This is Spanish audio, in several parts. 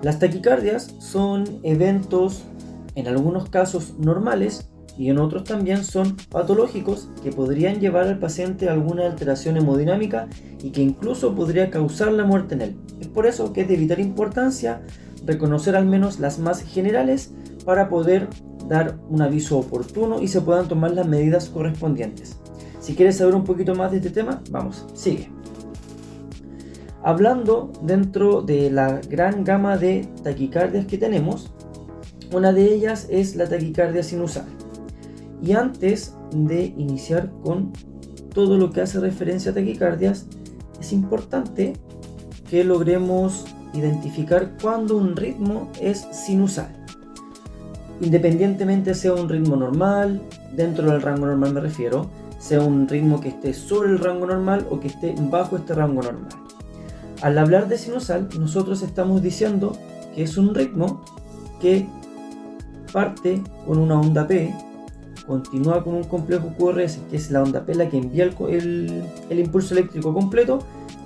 Las taquicardias son eventos, en algunos casos normales y en otros también son patológicos, que podrían llevar al paciente a alguna alteración hemodinámica y que incluso podría causar la muerte en él. Es por eso que es de vital importancia reconocer al menos las más generales para poder dar un aviso oportuno y se puedan tomar las medidas correspondientes. Si quieres saber un poquito más de este tema, vamos, sigue. Hablando dentro de la gran gama de taquicardias que tenemos, una de ellas es la taquicardia sinusal. Y antes de iniciar con todo lo que hace referencia a taquicardias, es importante que logremos identificar cuándo un ritmo es sinusal. Independientemente sea un ritmo normal, dentro del rango normal me refiero, sea un ritmo que esté sobre el rango normal o que esté bajo este rango normal. Al hablar de sinusal, nosotros estamos diciendo que es un ritmo que parte con una onda P, continúa con un complejo QRS, que es la onda P la que envía el impulso eléctrico completo,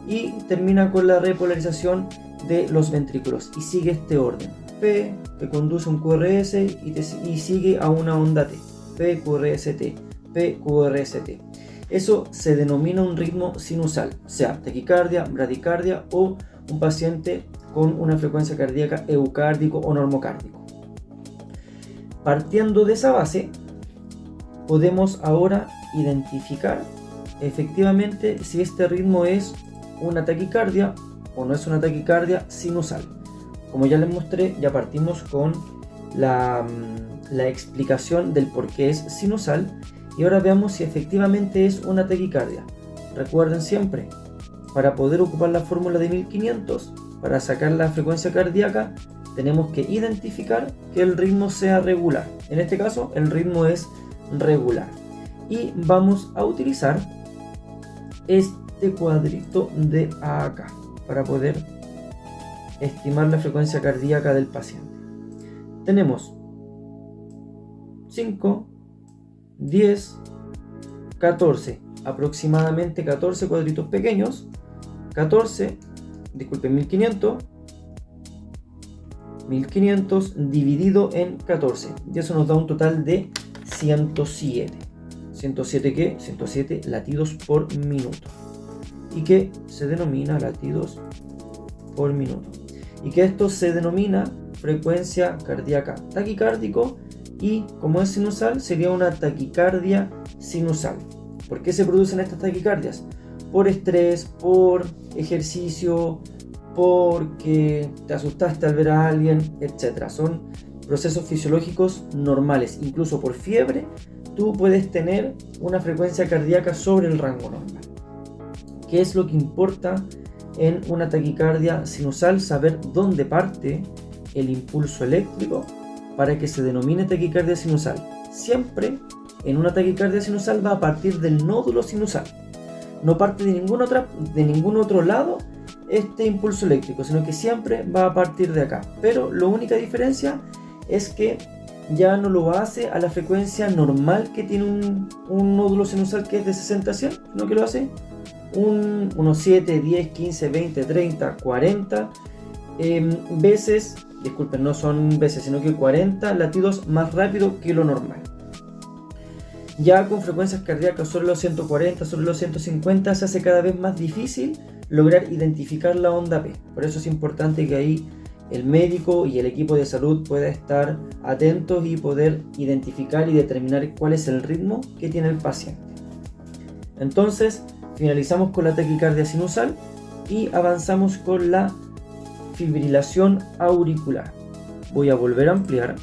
y termina con la repolarización de los ventrículos. Y sigue este orden. P te conduce a un QRS y sigue a una onda T. P, QRS, T. P, QRS, T. Eso se denomina un ritmo sinusal, sea taquicardia, bradicardia o un paciente con una frecuencia cardíaca eucárdico o normocárdico. Partiendo de esa base, podemos ahora identificar efectivamente si este ritmo es una taquicardia o no es una taquicardia sinusal. Como ya les mostré, ya partimos con la explicación del por qué es sinusal. Y ahora veamos si efectivamente es una taquicardia. Recuerden siempre, para poder ocupar la fórmula de 1500, para sacar la frecuencia cardíaca, tenemos que identificar que el ritmo sea regular. En este caso, el ritmo es regular. Y vamos a utilizar este cuadrito de acá para poder estimar la frecuencia cardíaca del paciente. Tenemos 5, 10, 14, aproximadamente 14 cuadritos pequeños, 1500 dividido en 14, y eso nos da un total de 107. ¿107 qué? 107 latidos por minuto, y que se denomina latidos por minuto, y que esto se denomina frecuencia cardíaca taquicárdico. Y como es sinusal, sería una taquicardia sinusal. ¿Por qué se producen estas taquicardias? Por estrés, por ejercicio, porque te asustaste al ver a alguien, etc. Son procesos fisiológicos normales. Incluso por fiebre, tú puedes tener una frecuencia cardíaca sobre el rango normal. ¿Qué es lo que importa en una taquicardia sinusal? Saber dónde parte el impulso eléctrico para que se denomine taquicardia sinusal. Siempre en una taquicardia sinusal va a partir del nódulo sinusal. No parte de ningún otro lado este impulso eléctrico, sino que siempre va a partir de acá. Pero la única diferencia es que ya no lo hace a la frecuencia normal que tiene un nódulo sinusal, que es de 60 a 100, sino que lo hace unos 7, 10, 15, 20, 30, 40 veces. Disculpen, no son veces, sino que 40 latidos más rápido que lo normal. Ya con frecuencias cardíacas sobre los 140, sobre los 150, se hace cada vez más difícil lograr identificar la onda P. Por eso es importante que ahí el médico y el equipo de salud pueda estar atentos y poder identificar y determinar cuál es el ritmo que tiene el paciente. Entonces, finalizamos con la taquicardia sinusal y avanzamos con la fibrilación auricular. Voy a volver a ampliar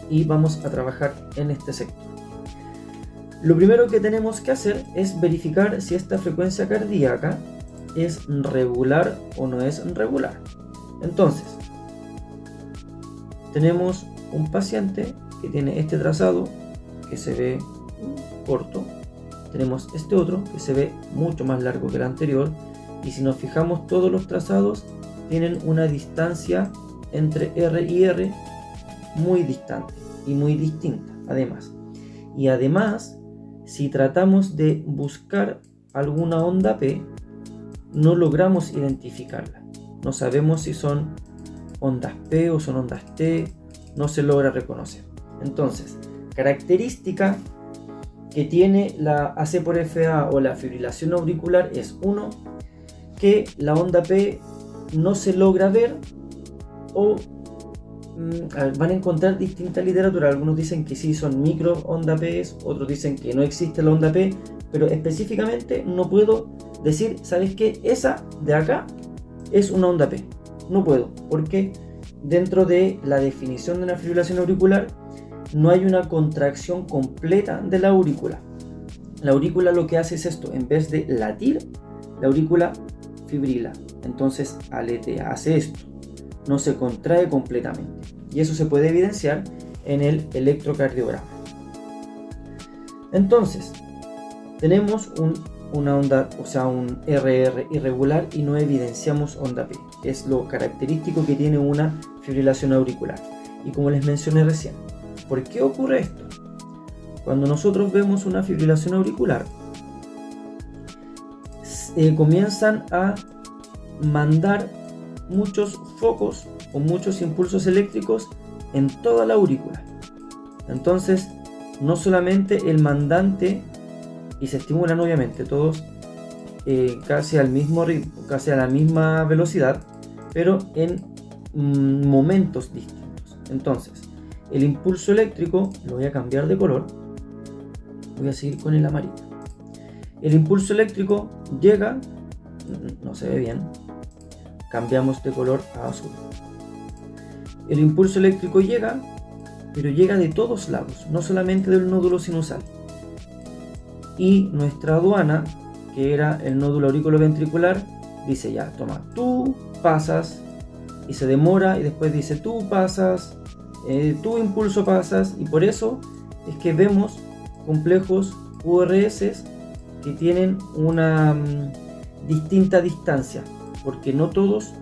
y vamos a trabajar en este sector. Lo primero que tenemos que hacer es verificar si esta frecuencia cardíaca es regular o no es regular. Entonces, tenemos un paciente que tiene este trazado que se ve corto, tenemos este otro que se ve mucho más largo que el anterior, y si nos fijamos, todos los trazados tienen una distancia entre R y R muy distante y muy distinta además. Y además, si tratamos de buscar alguna onda P, no logramos identificarla. No sabemos si son ondas P o son ondas T, no se logra reconocer. Entonces, característica que tiene la AC por FA o la fibrilación auricular es 1, que la onda P no se logra ver o van a encontrar distinta literatura. Algunos dicen que sí son micro onda P, otros dicen que no existe la onda P, pero específicamente no puedo decir, ¿sabes qué? Esa de acá es una onda P. No puedo, porque dentro de la definición de una fibrilación auricular no hay una contracción completa de la aurícula. La aurícula lo que hace es esto, en vez de latir, la aurícula fibrila, entonces aletea, hace esto, no se contrae completamente, y eso se puede evidenciar en el electrocardiograma. Entonces tenemos una onda, o sea, un RR irregular y no evidenciamos onda P. Es lo característico que tiene una fibrilación auricular. Y como les mencioné recién, ¿por qué ocurre esto? Cuando nosotros vemos una fibrilación auricular, comienzan a mandar muchos focos o muchos impulsos eléctricos en toda la aurícula. Entonces, no solamente el mandante, y se estimulan obviamente todos casi al mismo ritmo, casi a la misma velocidad, pero en momentos distintos. Entonces, el impulso eléctrico, lo voy a cambiar de color, voy a seguir con el amarillo. El impulso eléctrico llega, no se ve bien, cambiamos de color a azul. El impulso eléctrico llega, pero llega de todos lados, no solamente del nódulo sinusal. Y nuestra aduana, que era el nódulo auriculoventricular, dice ya, toma, tú pasas, y se demora, y después dice tú pasas, tu impulso pasas, y por eso es que vemos complejos QRS que tienen una distinta distancia, porque no todos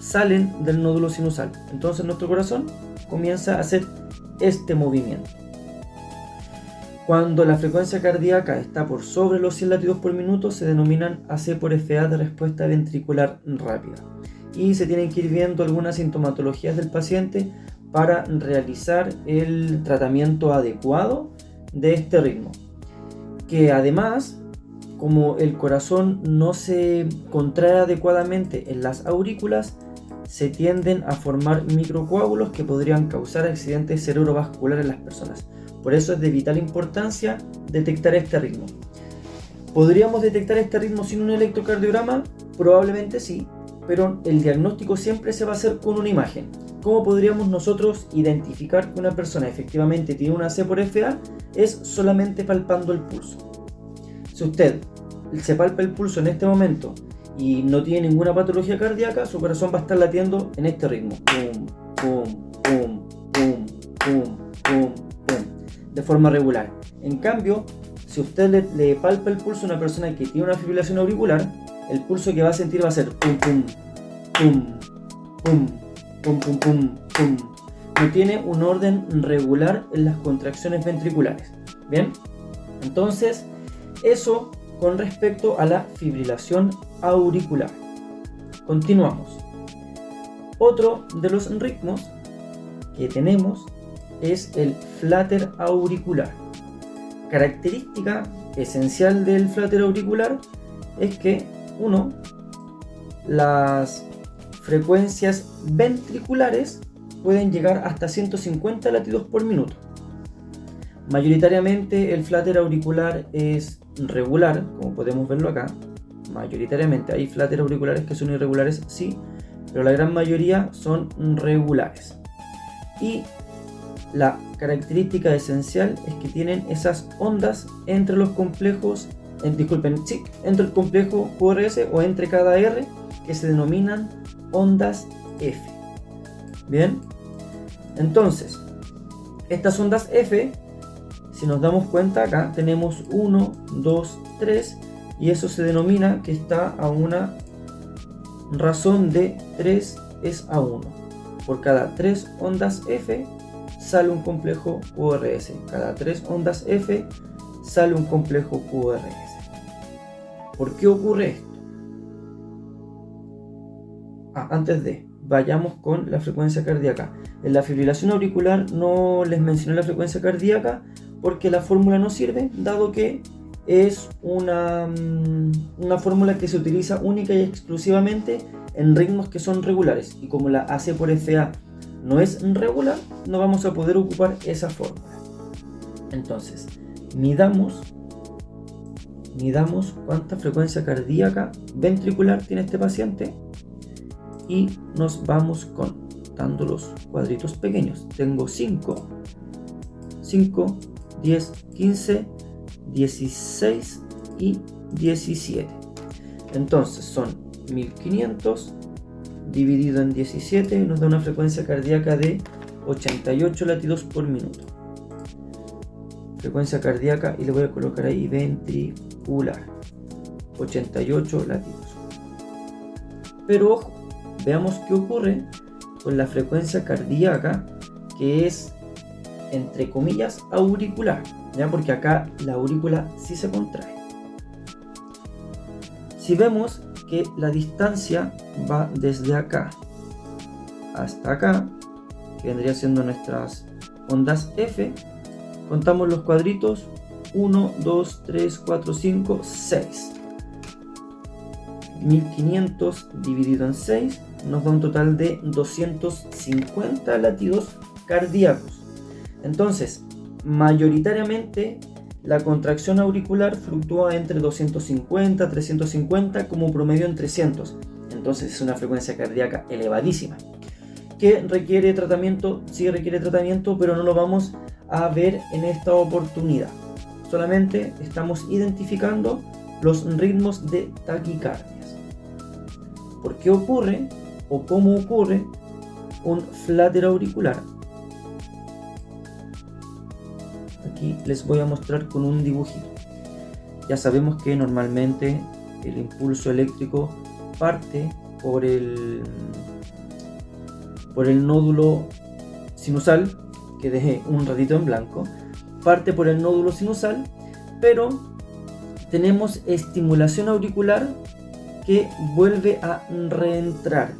salen del nódulo sinusal. Entonces nuestro corazón comienza a hacer este movimiento. Cuando la frecuencia cardíaca está por sobre los 100 latidos por minuto, se denominan AC por FA de respuesta ventricular rápida. Y se tienen que ir viendo algunas sintomatologías del paciente para realizar el tratamiento adecuado de este ritmo. Que además, como el corazón no se contrae adecuadamente en las aurículas, se tienden a formar microcoágulos que podrían causar accidentes cerebrovasculares en las personas. Por eso es de vital importancia detectar este ritmo. ¿Podríamos detectar este ritmo sin un electrocardiograma? Probablemente sí, pero el diagnóstico siempre se va a hacer con una imagen. ¿Cómo podríamos nosotros identificar que una persona efectivamente tiene una AC por FA? Es solamente palpando el pulso. Si usted se palpa el pulso en este momento y no tiene ninguna patología cardíaca, su corazón va a estar latiendo en este ritmo. Pum, pum, pum, pum, pum, pum, pum, de forma regular. En cambio, si usted le palpa el pulso a una persona que tiene una fibrilación auricular, el pulso que va a sentir va a ser pum, pum, pum, pum, pum, pum, pum, pum. No tiene un orden regular en las contracciones ventriculares. ¿Bien? Entonces, eso con respecto a la fibrilación auricular. Continuamos. Otro de los ritmos que tenemos es el flutter auricular. Característica esencial del flutter auricular es que, uno, las frecuencias ventriculares pueden llegar hasta 150 latidos por minuto. Mayoritariamente el flutter auricular es regular, como podemos verlo acá. Mayoritariamente hay flutter auriculares que son irregulares, sí, pero la gran mayoría son regulares. Y la característica esencial es que tienen esas ondas entre los complejos, entre el complejo QRS o entre cada R, que se denominan ondas F. Bien, entonces estas ondas F, si nos damos cuenta acá tenemos 1, 2, 3 y eso se denomina que está a una razón de 3 es a 1. Por cada 3 ondas F sale un complejo QRS. Cada 3 ondas F sale un complejo QRS. ¿Por qué ocurre esto? Antes de, vayamos con la frecuencia cardíaca. En la fibrilación auricular no les mencioné la frecuencia cardíaca porque la fórmula no sirve, dado que es una fórmula que se utiliza única y exclusivamente en ritmos que son regulares, y como la AC por FA no es regular, no vamos a poder ocupar esa fórmula. Entonces, midamos cuánta frecuencia cardíaca ventricular tiene este paciente y nos vamos contando los cuadritos pequeños. Tengo 5, 10, 15, 16 y 17. Entonces son 1500 dividido en 17 y nos da una frecuencia cardíaca de 88 latidos por minuto. Frecuencia cardíaca, y le voy a colocar ahí ventricular, 88 latidos. Pero ojo, veamos qué ocurre con la frecuencia cardíaca que es, entre comillas, auricular, ¿ya? Porque acá la aurícula sí se contrae. Si vemos que la distancia va desde acá hasta acá, que vendría siendo nuestras ondas F, contamos los cuadritos: 1, 2, 3, 4, 5, 6. 1500 dividido en 6 nos da un total de 250 latidos cardíacos. Entonces, mayoritariamente la contracción auricular fluctúa entre 250 350, como promedio en 300. Entonces es una frecuencia cardíaca elevadísima que requiere tratamiento. Sí requiere tratamiento, pero no lo vamos a ver en esta oportunidad. Solamente estamos identificando los ritmos de taquicardias. ¿Por qué ocurre o cómo ocurre un flutter auricular? Aquí les voy a mostrar con un dibujito. Ya sabemos que normalmente el impulso eléctrico parte por el nódulo sinusal, que dejé un ratito en blanco. Parte por el nódulo sinusal, pero tenemos estimulación auricular que vuelve a reentrar,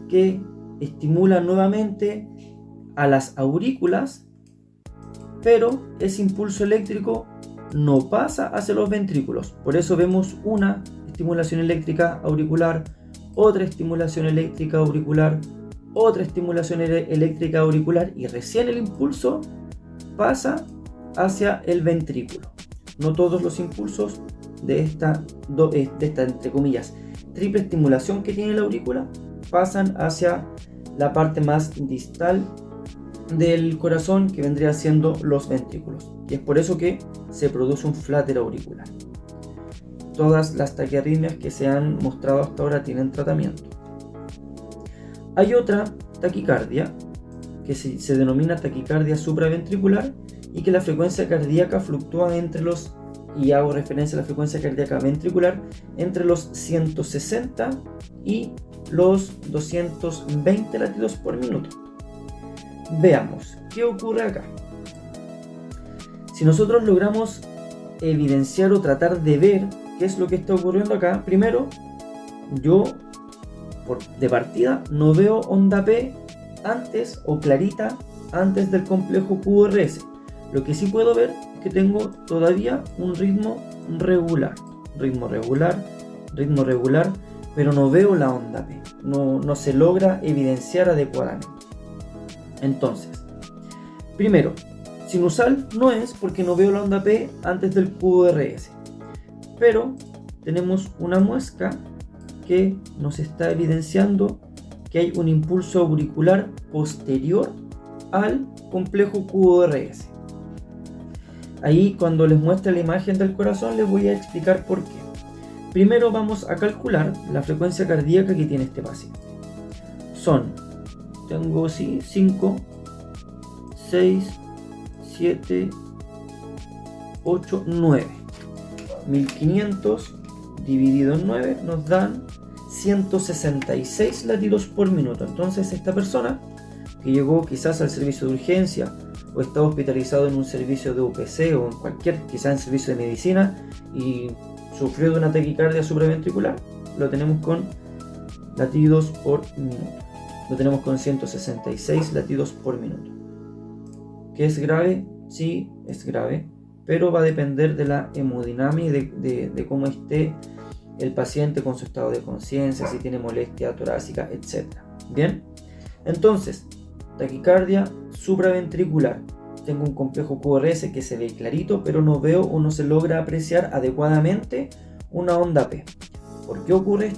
que estimula nuevamente a las aurículas, pero ese impulso eléctrico no pasa hacia los ventrículos. Por eso vemos una estimulación eléctrica auricular, otra estimulación eléctrica auricular, otra estimulación eléctrica auricular, y recién el impulso pasa hacia el ventrículo. No todos los impulsos de esta entre comillas triple estimulación que tiene la aurícula pasan hacia la parte más distal del corazón, que vendría siendo los ventrículos, y es por eso que se produce un flutter auricular. Todas las taquiarritmias que se han mostrado hasta ahora tienen tratamiento. Hay otra taquicardia que se denomina taquicardia supraventricular, y que la frecuencia cardíaca fluctúa entre los, y hago referencia a la frecuencia cardíaca ventricular, entre los 160 y los 220 latidos por minuto. Veamos qué ocurre acá. Si nosotros logramos evidenciar o tratar de ver qué es lo que está ocurriendo acá, primero, yo de partida no veo onda P antes o clarita antes del complejo QRS. Lo que sí puedo ver es que tengo todavía un ritmo regular, pero no veo la onda P, no se logra evidenciar adecuadamente. Entonces, primero, sinusal no es, porque no veo la onda P antes del QRS, pero tenemos una muesca que nos está evidenciando que hay un impulso auricular posterior al complejo QRS. Ahí, cuando les muestre la imagen del corazón, les voy a explicar por qué. Primero vamos a calcular la frecuencia cardíaca que tiene este paciente. Tengo 5, 6, 7, 8, 9. 1500 dividido en 9 nos dan 166 latidos por minuto. Entonces esta persona que llegó quizás al servicio de urgencia, o está hospitalizado en un servicio de UPC o en cualquier, quizás en servicio de medicina, y sufrió de una taquicardia supraventricular, lo tenemos con latidos por minuto. lo tenemos con 166 latidos por minuto. ¿Qué es grave? Sí, es grave, pero va a depender de la hemodinámica y de cómo esté el paciente con su estado de conciencia, si tiene molestia torácica, etc. Bien, entonces, taquicardia supraventricular. Tengo un complejo QRS que se ve clarito, pero no veo o no se logra apreciar adecuadamente una onda P. ¿Por qué ocurre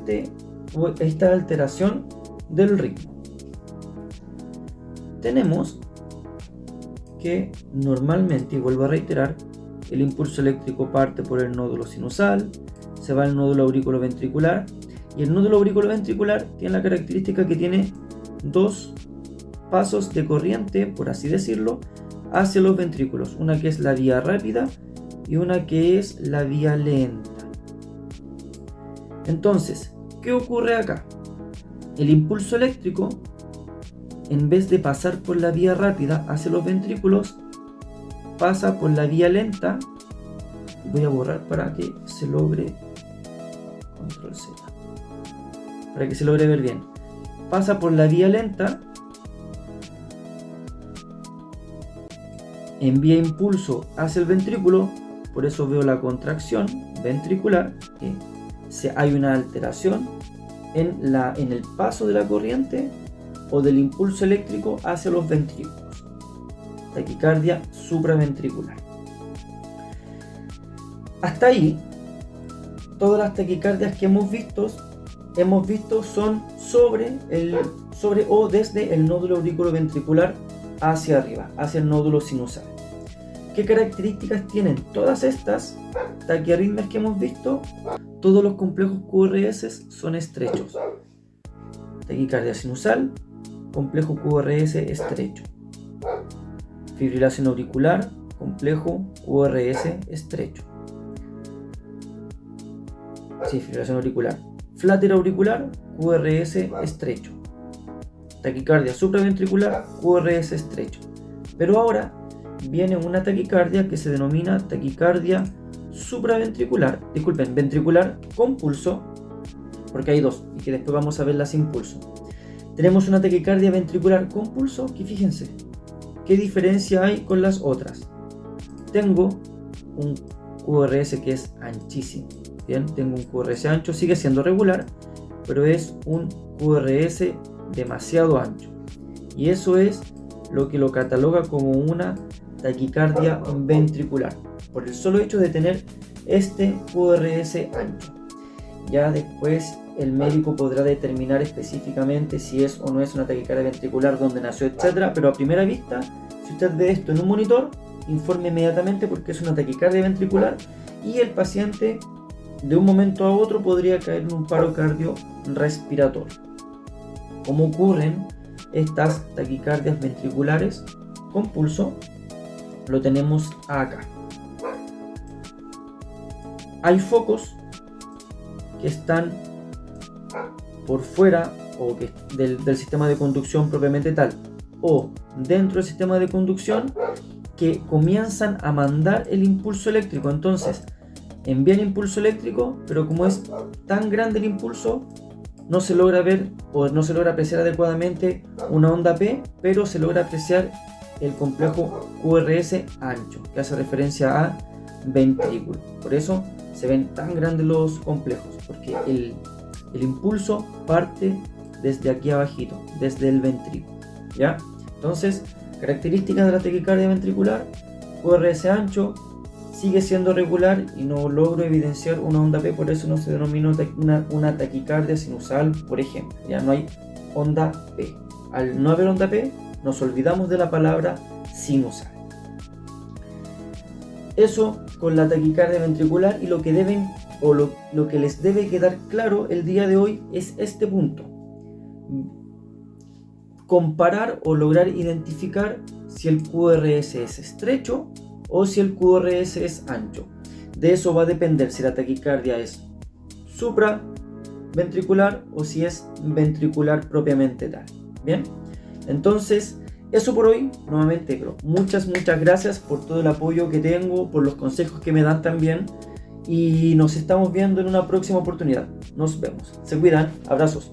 esta alteración del ritmo? Tenemos que normalmente, y vuelvo a reiterar, el impulso eléctrico parte por el nódulo sinusal, se va al nódulo auriculoventricular, y el nódulo auriculoventricular tiene la característica que tiene dos pasos de corriente, por así decirlo, hacia los ventrículos, una que es la vía rápida y una que es la vía lenta. Entonces, ¿qué ocurre acá? El impulso eléctrico, en vez de pasar por la vía rápida hacia los ventrículos, pasa por la vía lenta. Voy a borrar para que se logre, control Z, para que se logre ver bien. Pasa por la vía lenta, envía impulso hacia el ventrículo, por eso veo la contracción ventricular, que hay una alteración en el paso de la corriente o del impulso eléctrico hacia los ventrículos. Taquicardia supraventricular. Hasta ahí, todas las taquicardias que hemos visto son sobre o desde el nódulo auriculoventricular hacia arriba, hacia el nódulo sinusal. ¿Qué características tienen todas estas taquiarritmias que hemos visto? Todos los complejos QRS son estrechos. Taquicardia sinusal, complejo QRS estrecho. Fibrilación auricular, complejo QRS estrecho. Sí, fibrilación auricular. Flater auricular, QRS estrecho. Taquicardia supraventricular, QRS estrecho. Pero ahora viene una taquicardia que se denomina taquicardia supraventricular, ventricular con pulso, porque hay dos y que después vamos a verla sin pulso. Tenemos una taquicardia ventricular con pulso que, fíjense, ¿qué diferencia hay con las otras? Tengo un QRS que es anchísimo. Bien, tengo un QRS ancho, sigue siendo regular, pero es un QRS demasiado ancho. Y eso es lo que lo cataloga como una taquicardia ventricular, por el solo hecho de tener este QRS ancho. Ya después el médico podrá determinar específicamente si es o no es una taquicardia ventricular, dónde nació, etc. Pero a primera vista, si usted ve esto en un monitor, informe inmediatamente porque es una taquicardia ventricular y el paciente de un momento a otro podría caer en un paro cardiorrespiratorio. ¿Cómo ocurren estas taquicardias ventriculares con pulso? Lo tenemos acá. Hay focos que están por fuera o del sistema de conducción propiamente tal, o dentro del sistema de conducción, que comienzan a mandar el impulso eléctrico. Entonces envían impulso eléctrico, pero como es tan grande el impulso, no se logra ver o no se logra apreciar adecuadamente una onda P, pero se logra apreciar el complejo QRS ancho, que hace referencia a ventrículo. Por eso se ven tan grandes los complejos, porque el impulso parte desde aquí abajito, desde el ventrículo, ¿ya? Entonces, características de la taquicardia ventricular: QRS ancho, sigue siendo regular y no logro evidenciar una onda P, por eso no se denomina una taquicardia sinusal, por ejemplo. Ya no hay onda P. Al no haber onda P, nos olvidamos de la palabra sinusal. Eso con la taquicardia ventricular, y lo que deben o lo que les debe quedar claro el día de hoy es este punto: comparar o lograr identificar si el QRS es estrecho o si el QRS es ancho. De eso va a depender si la taquicardia es supraventricular o si es ventricular propiamente tal. Bien, entonces eso por hoy. Nuevamente, pero muchas gracias por todo el apoyo que tengo, por los consejos que me dan también, y nos estamos viendo en una próxima oportunidad. Nos vemos, se cuidan, abrazos.